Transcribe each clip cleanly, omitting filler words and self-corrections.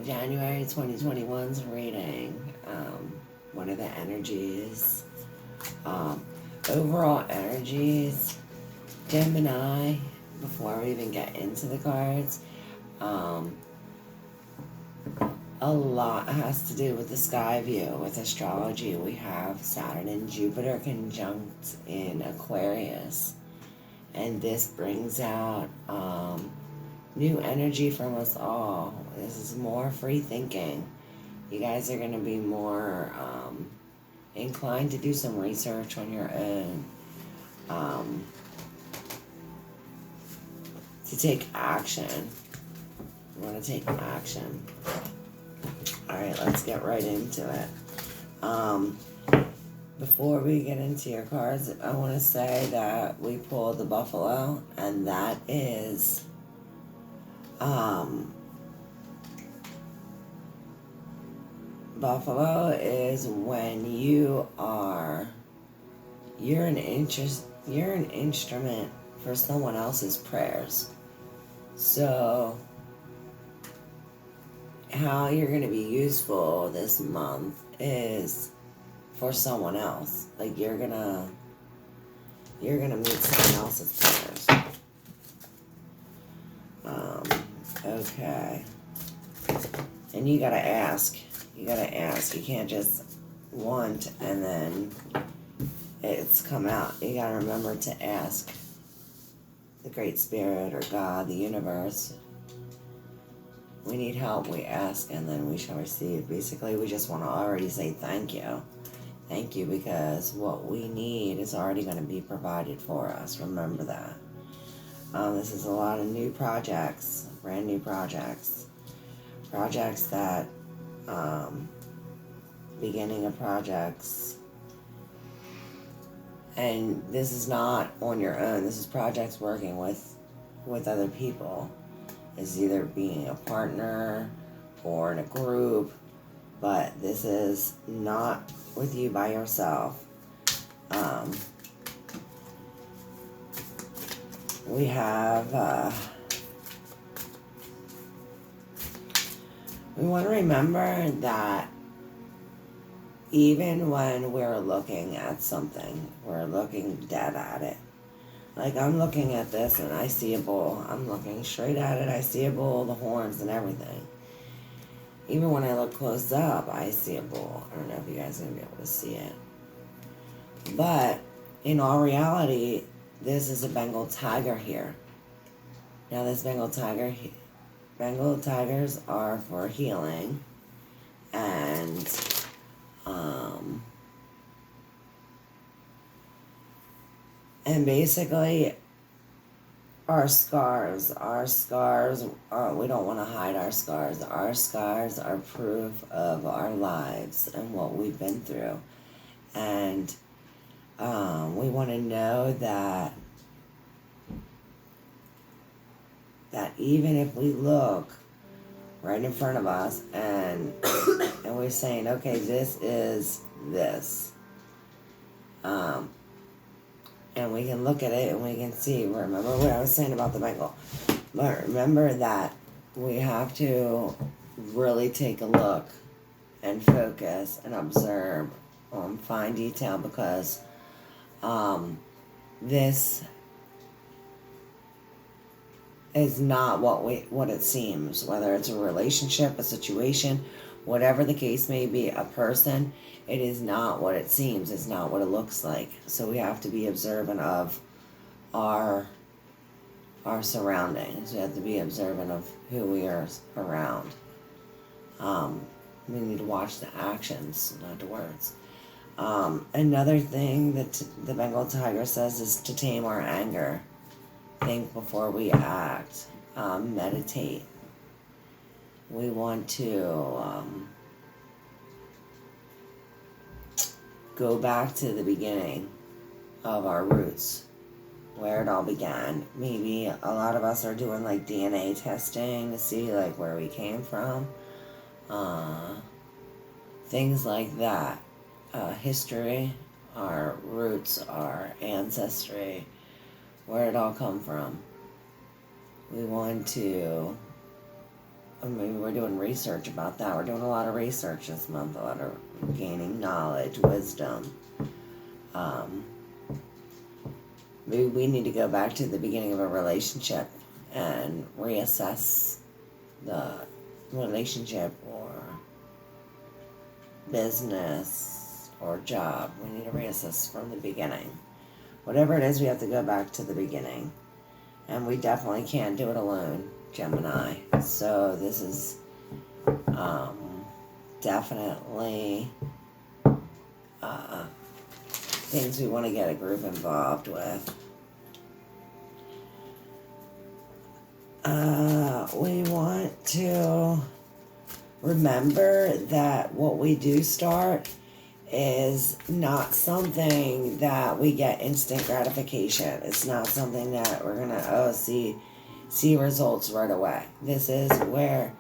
January 2021's reading. What are the energies? Overall energies, Gemini, before we even get into the cards, a lot has to do with the sky view. With astrology, we have Saturn and Jupiter conjunct in Aquarius. And this brings out new energy from us all. This is more free thinking. You guys are going to be more inclined to do some research on your own. To take action. You want to take action. Alright, let's get right into it. Before we get into your cards, I want to say that we pulled the Buffalo, and that is Buffalo is when you're an instrument for someone else's prayers. So how you're going to be useful this month is for someone else. Like you're gonna meet someone else's prayers. Okay. And you gotta ask. You can't just want and then it's come out. You gotta remember to ask the Great Spirit or God, the universe. We need help, we ask, and then we shall receive. Basically, we just want to already say thank you. Thank you, because what we need is already going to be provided for us. Remember that. This is a lot of new projects, brand new projects. Projects that, beginning of projects. And this is not on your own. This is projects working with other people. It's either being a partner or in a group, but this is not with you by yourself. We have, we want to remember that even when we're looking at something, we're looking dead at it. Like, I'm looking at this and I see a bull. I'm looking straight at it. I see a bull, the horns and everything. Even when I look close up, I see a bull. I don't know if you guys are going to be able to see it. But, in all reality, this is a Bengal tiger here. Now, this Bengal tigers are for healing. And basically, our scars, we don't want to hide our scars. Our scars are proof of our lives and what we've been through. And we want to know that even if we look right in front of us and we're saying, okay, this is this. And we can look at it and we can see, remember what I was saying about the Bengal. But remember that we have to really take a look and focus and observe on fine detail, because this is not what it seems. Whether it's a relationship, a situation, whatever the case may be, a person, it is not what it seems. It's not what it looks like. So we have to be observant of our surroundings. We have to be observant of who we are around. We need to watch the actions, not the words. Another thing that the Bengal tiger says is to tame our anger. Think before we act. Meditate. We want to go back to the beginning of our roots, where it all began. Maybe a lot of us are doing like DNA testing to see like where we came from. Things like that. History, our roots, our ancestry, where it all come from. We want to I mean, we're doing research about that. We're doing a lot of research this month, a lot of gaining knowledge, wisdom. Maybe we need to go back to the beginning of a relationship and reassess the relationship or business or job. We need to reassess from the beginning. Whatever it is, we have to go back to the beginning. And we definitely can't do it alone, Gemini. So this is definitely things we want to get a group involved with. We want to remember that what we do start is not something that we get instant gratification. It's not something that we're gonna see results right away. This is where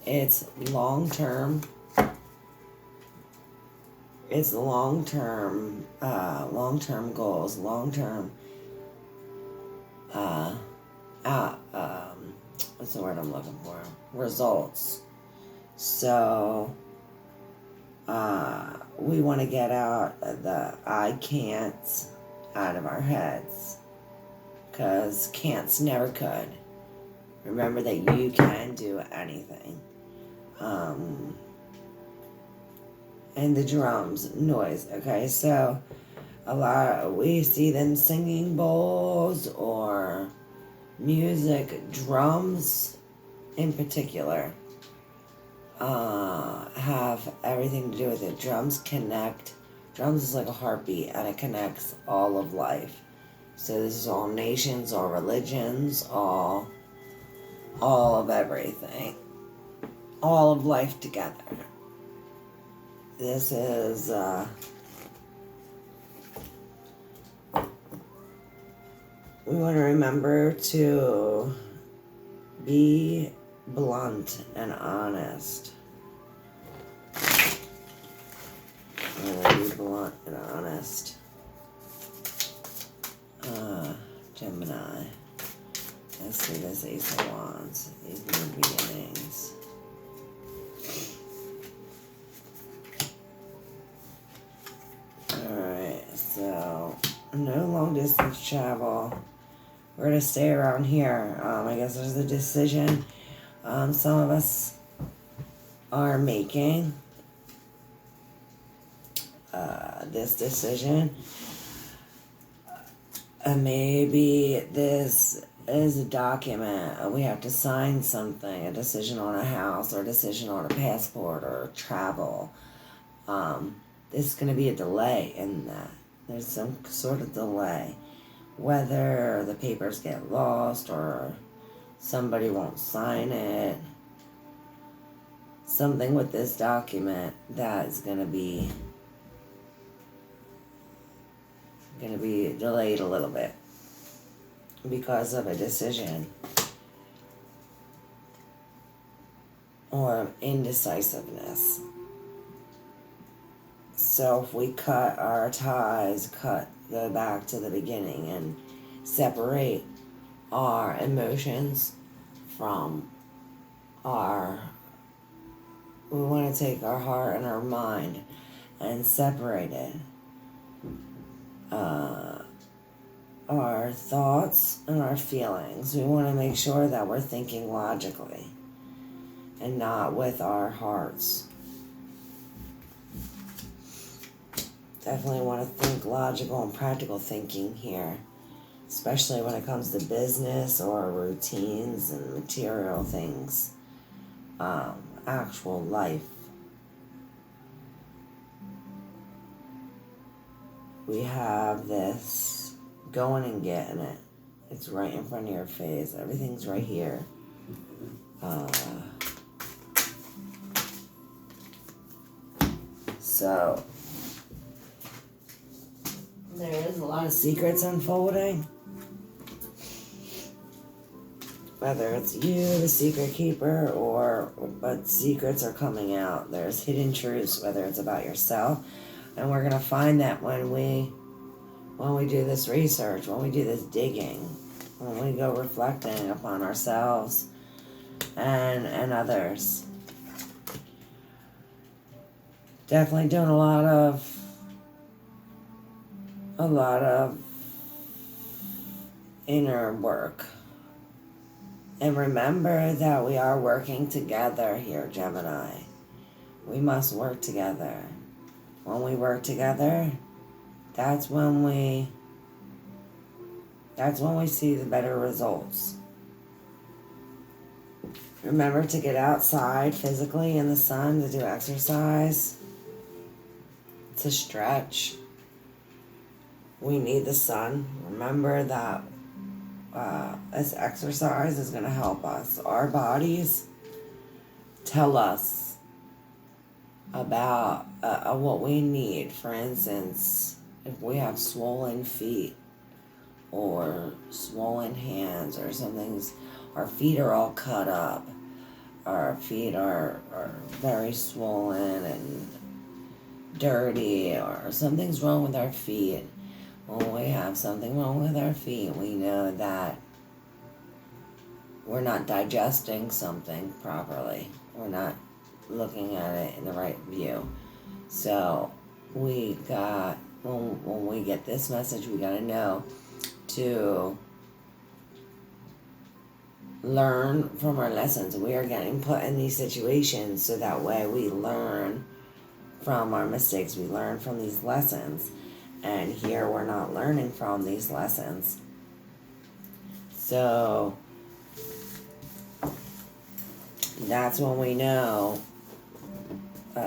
it's long-term. It's long-term goals, long-term what's the word I'm looking for? Results. So we want to get out the I can'ts out of our heads, because can'ts never could. Remember that you can do anything. And the drums noise. Okay, so we see them singing bowls or music. Drums in particular have everything to do with it. Drums is like a heartbeat, and it connects all of life. So this is all nations, all religions, all of everything, all of life together. This is we want to remember to be blunt and honest. Be blunt and honest. Gemini. Let's see this Ace of Wands. These new beginnings. Alright, so no long distance travel. We're going to stay around here. I guess there's a decision some of us are making. This decision. Maybe this is a document. We have to sign something, a decision on a house or a decision on a passport or travel. There's going to be a delay in that. There's some sort of delay. Whether the papers get lost or somebody won't sign it. Something with this document that is going to be delayed a little bit because of a decision or indecisiveness. So if we cut our ties, go back to the beginning and separate our emotions from we want to take our heart and our mind and separate it. Our thoughts and our feelings. We want to make sure that we're thinking logically and not with our hearts. Definitely want to think logical and practical thinking here, especially when it comes to business or routines and material things, actual life. We have this going and getting it. It's right in front of your face. Everything's right here. So there is a lot of secrets unfolding. Whether it's you, the secret keeper, but secrets are coming out. There's hidden truths, whether it's about yourself. And we're going to find that when we do this research, when we do this digging, when we go reflecting upon ourselves, and others. Definitely doing a lot of inner work. And remember that we are working together here, Gemini. We must work together. When we work together, that's when we see the better results. Remember to get outside physically in the sun, to do exercise, to stretch. We need the sun. Remember that this exercise is going to help us. Our bodies tell us about what we need. For instance, if we have swollen feet or swollen hands or something's, our feet are all cut up, our feet are very swollen and dirty, or something's wrong with our feet. When we have something wrong with our feet, we know that we're not digesting something properly. We're not looking at it in the right view. So when we get this message, we got to know to learn from our lessons. We are getting put in these situations so that way we learn from our mistakes. We learn from these lessons. And here we're not learning from these lessons. So that's when we know we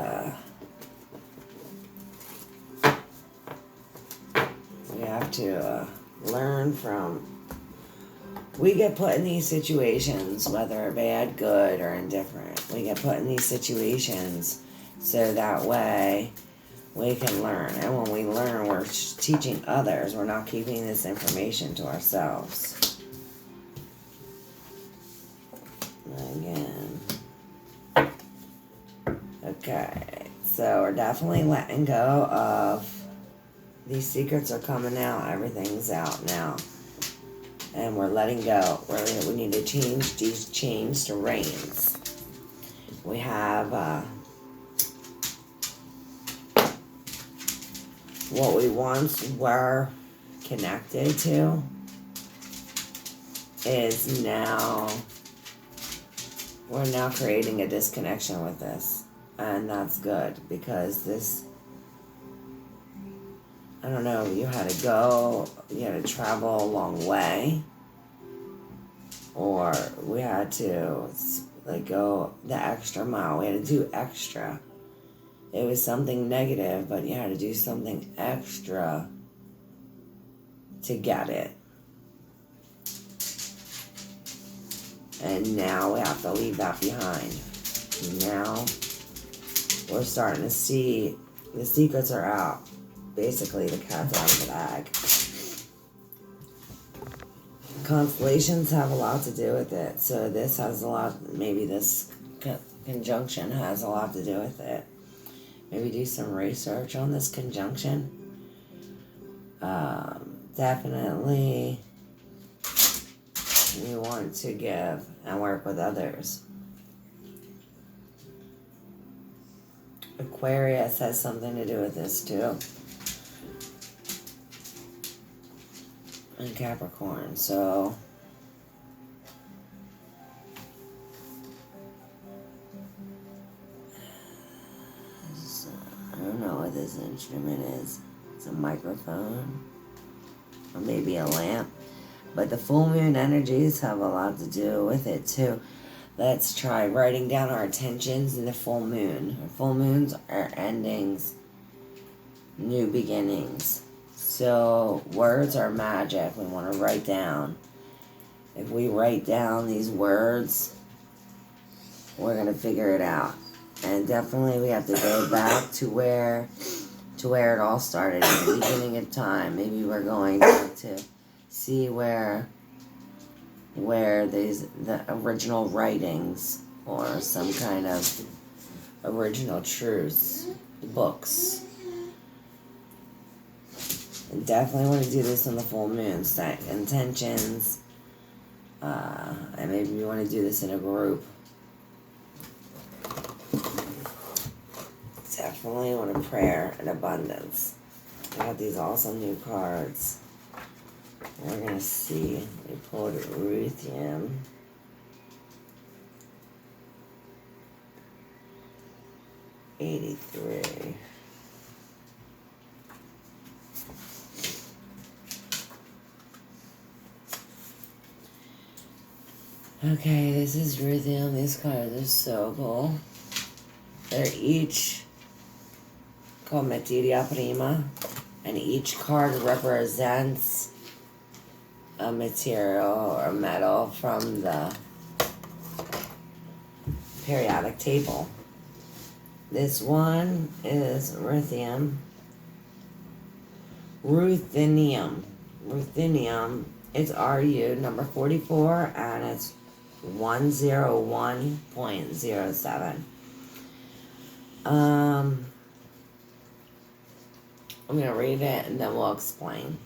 have to learn from. We get put in these situations, whether bad, good, or indifferent. We get put in these situations so that way we can learn. And when we learn, we're teaching others. We're not keeping this information to ourselves. Again. Okay. So we're definitely letting go of these secrets are coming out. Everything's out now. And we're letting go. We need to change these chains to reins. We have what we once were connected to is now, we're now creating a disconnection with this. And that's good, because this, I don't know, you had to travel a long way, or we had to go the extra mile. We had to do extra. It was something negative, but you had to do something extra to get it. And now we have to leave that behind. Now we're starting to see the secrets are out. Basically, the cat's out of the bag. Constellations have a lot to do with it. So this has a lot, maybe this conjunction has a lot to do with it. Maybe do some research on this conjunction. Definitely you want to give and work with others. Aquarius has something to do with this too. And Capricorn, so I don't know what this instrument is. It's a microphone or maybe a lamp, but the full moon energies have a lot to do with it too. Let's try writing down our intentions in the full moon. Full moons are endings, new beginnings. So words are magic. We want to write down. If we write down these words, we're going to figure it out. And definitely we have to go back to where it all started at the beginning of time. Maybe we're going to see where the original writings or some kind of original truths, books. And definitely want to do this on the full moon. Set intentions. And maybe you want to do this in a group. definitely want a prayer and abundance. I got these awesome new cards. We're going to see. We pulled Ruthium. $83. Okay, this is Ruthium. These cards are so cool. They're each called Materia Prima, and each card represents a material or metal from the periodic table. This one is Ruthenium. Ruthenium is RU number 44, and it's 101.07. I'm going to read it and then we'll explain.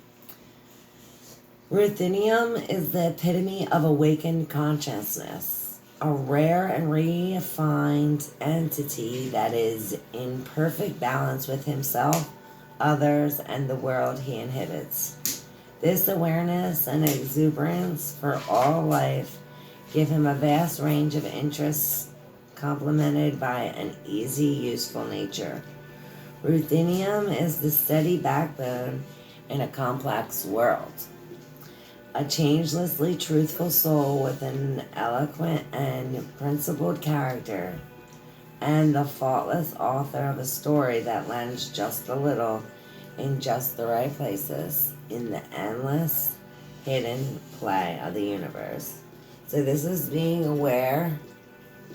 Ruthenium is the epitome of awakened consciousness, a rare and refined entity that is in perfect balance with himself, others, and the world he inhabits. This awareness and exuberance for all life give him a vast range of interests, complemented by an easy, useful nature. Ruthenium is the steady backbone in a complex world. A changelessly truthful soul with an eloquent and principled character, and the faultless author of a story that lands just a little in just the right places in the endless, hidden play of the universe. So this is being aware,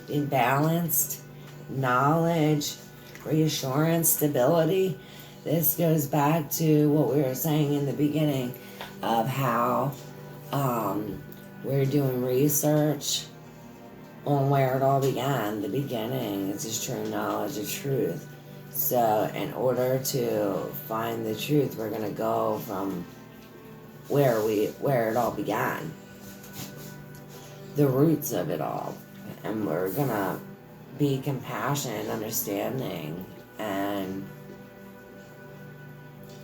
being balanced, knowledge, reassurance, stability. This goes back to what we were saying in the beginning of how we're doing research on where it all began. The beginning is just true knowledge of truth. So in order to find the truth, we're going to go from where it all began, the roots of it all, and we're going to be compassionate, understanding, and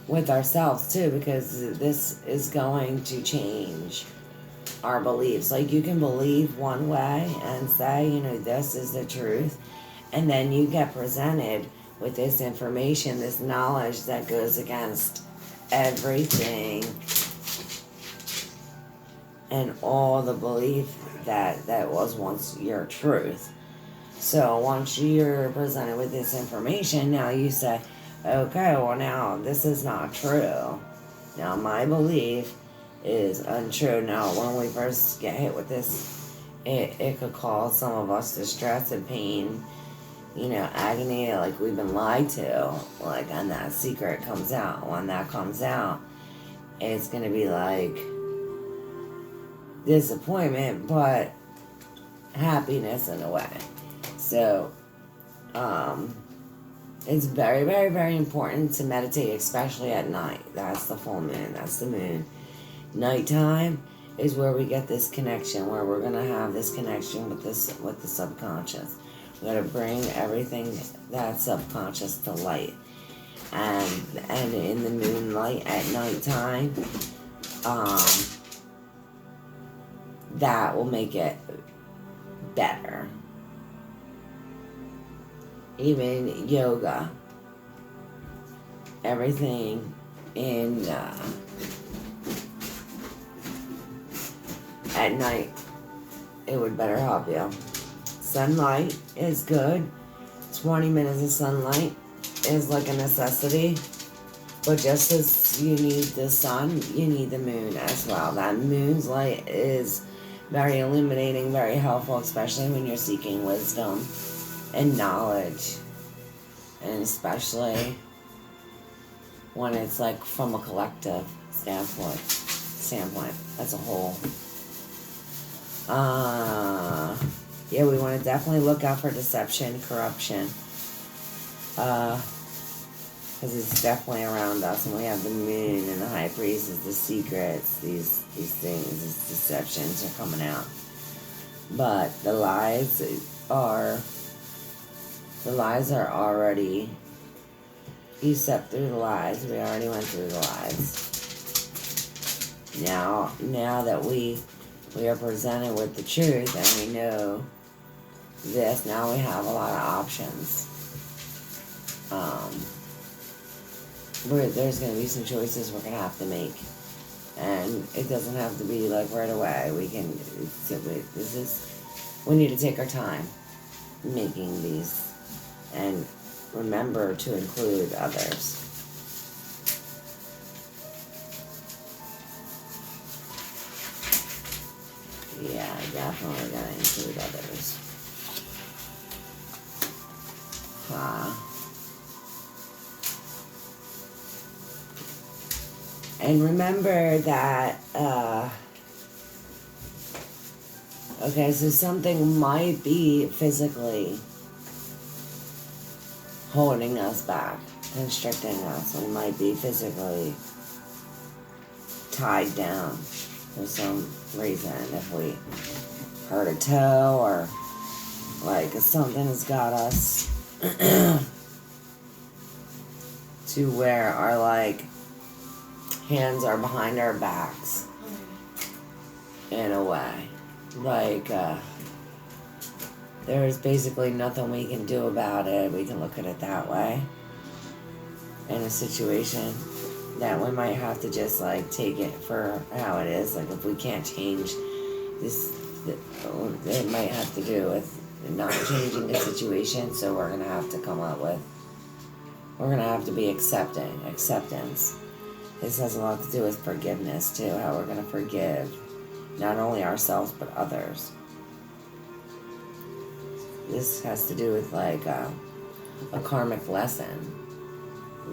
with ourselves too, because this is going to change our beliefs. Like, you can believe one way and say, this is the truth, and then you get presented with this information, this knowledge that goes against everything and all the belief that was once your truth. So once you're presented with this information, now you say, okay, well now this is not true. Now my belief is untrue. Now when we first get hit with this, it could cause some of us distress and pain, agony, like we've been lied to, and that secret comes out. When that comes out, it's going to be like disappointment, but happiness in a way. So, it's very, very, very important to meditate, especially at night. That's the full moon. That's the moon. Nighttime is where we get this connection, where we're going to have this connection with the subconscious. We got to bring everything that's subconscious to light, and in the moonlight at nighttime, that will make it better. Even yoga, everything in at night, it would better help you. Sunlight is good. 20 minutes of sunlight is like a necessity. But just as you need the sun, you need the moon as well. That moon's light is very illuminating, very helpful, especially when you're seeking wisdom and knowledge. And especially when it's like from a collective standpoint as a whole. Yeah, we want to definitely look out for deception, corruption, because it's definitely around us, and we have the moon and the high priest is the secrets, these things, these deceptions are coming out. But the lies are already You stepped through the lies. We already went through the lies. Now that we are presented with the truth and we know this, now we have a lot of options. There's going to be some choices we're going to have to make. And it doesn't have to be like right away. We need to take our time making these. And remember to include others. Yeah, definitely gotta include others. And remember that, okay, so something might be physically holding us back, constricting us. We might be physically tied down for some reason. If we hurt a toe or like something has got us to where our like hands are behind our backs in a way. Like there's basically nothing we can do about it. We can look at it that way. In a situation that we might have to just like take it for how it is. Like if we can't change this, it might have to do with not changing the situation. So we're going to have to we're going to have to be acceptance. This has a lot to do with forgiveness too. How we're going to forgive not only ourselves but others. This has to do with like a karmic lesson.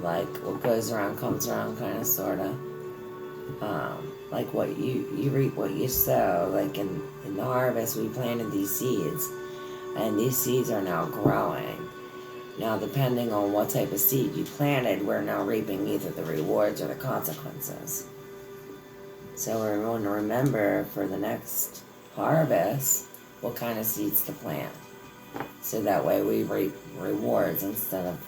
Like what goes around comes around, kind of, sort of. Like what you reap what you sow. Like in the harvest, we planted these seeds, and these seeds are now growing. Now, depending on what type of seed you planted, we're now reaping either the rewards or the consequences. So we're going to remember for the next harvest what kind of seeds to plant. So that way we reap rewards instead of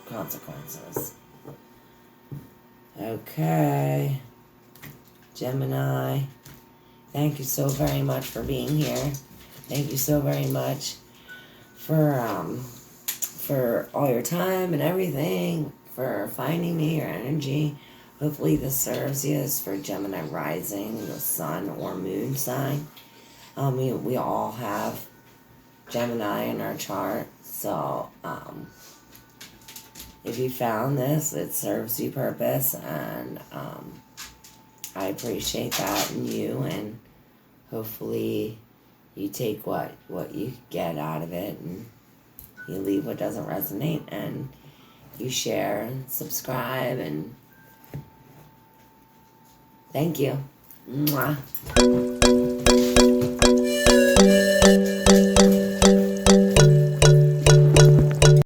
consequences. Okay. Gemini, thank you so very much for being here. Thank you so very much for all your time and everything, for finding me, your energy. Hopefully this serves you. It's for Gemini rising, the sun or moon sign. We all have Gemini in our chart, so if you found this, it serves you purpose, and I appreciate that in you, and hopefully you take what you get out of it, and you leave what doesn't resonate, and you share and subscribe, and thank you. Mwah.